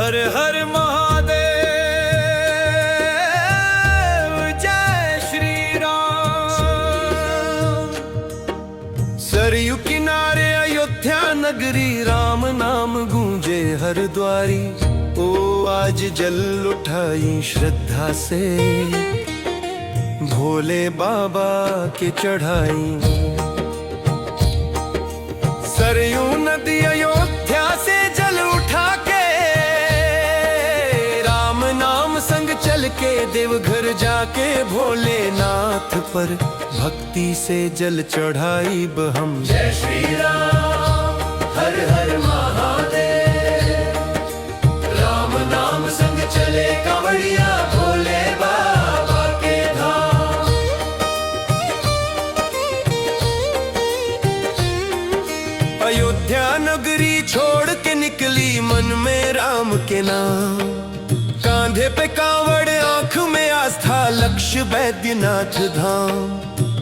हर हर महादेव, जय श्री राम। सरयू किनारे अयोध्या नगरी, राम नाम गूंजे हर द्वारी। ओ आज जल उठाई श्रद्धा से, भोले बाबा के चढ़ाई। सरयू नदी अयोध्या से जल उठा के, राम नाम संग चल के देवघर जाके भोलेनाथ पर भक्ति से जल चढ़ाई हम। जय श्री राम, हर हर महादेव। राम नाम संग चले कांवड़िया भोले बाबा के धाम। अयोध्या नगरी छोड़ के निकली, मन में राम के नाम। कांधे पे कांवड़, आंख में आस्था, लक्ष्य बैद्यनाथ धाम।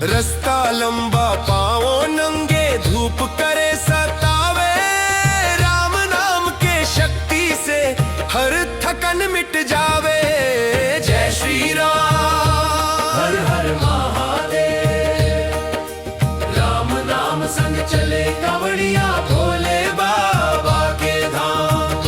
रास्ता लंबा, पांवों नंगे, धूप करे सतावे। राम नाम के शक्ति से हर थकन मिट जावे। जय श्री राम, हर हर महादेव। राम नाम संग चले कांवड़िया भोले बाबा के धाम।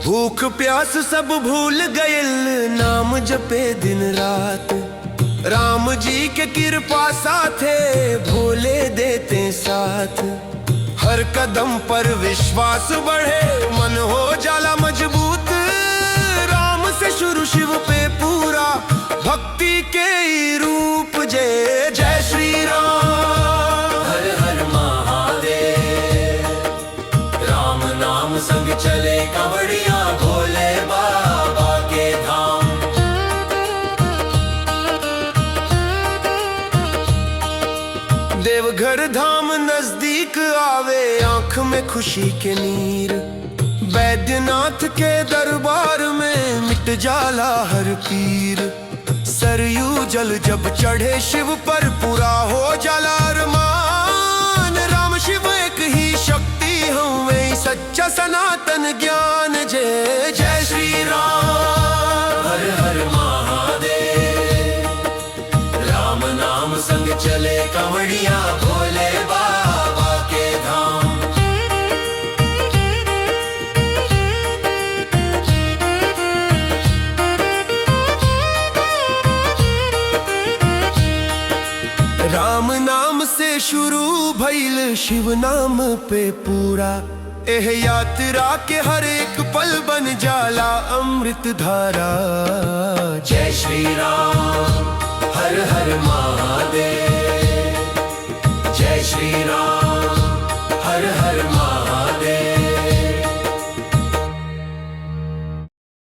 भूख प्यास सब भूल गयल, नाम जपे दिन रात। राम जी के कृपा साथे, भोले देते साथ। हर कदम पर विश्वास बढ़े, मन हो जाला मजबूत। राम से शुरू, शिव पे पूरा, भक्ति के ही रूप। जय जय श्री राम, हर हर महादेव। राम नाम संग चले कांवड़िया भोले बाबा के धाम। देवघर धाम नजदीक आवे, आंख में खुशी के नीर। बैद्यनाथ के दरबार में मिट जाला हर पीर। सरयू जल जब चढ़े शिव पर, पूरा हो जाला अरमान। राम शिव एक ही शक्ति हमें, सच्चा सनातन ज्ञान। जय जय श्री राम, हर हर महादेव। राम नाम संग चले कांवड़िया भोले बाबा के धाम। राम नाम से शुरू भइल, शिव नाम पे पूरा। एह यात्रा के हर एक पल बन जाला अमृत धारा। जय श्री राम, हर हर महादेव। जय श्री राम, हर हर महादेव।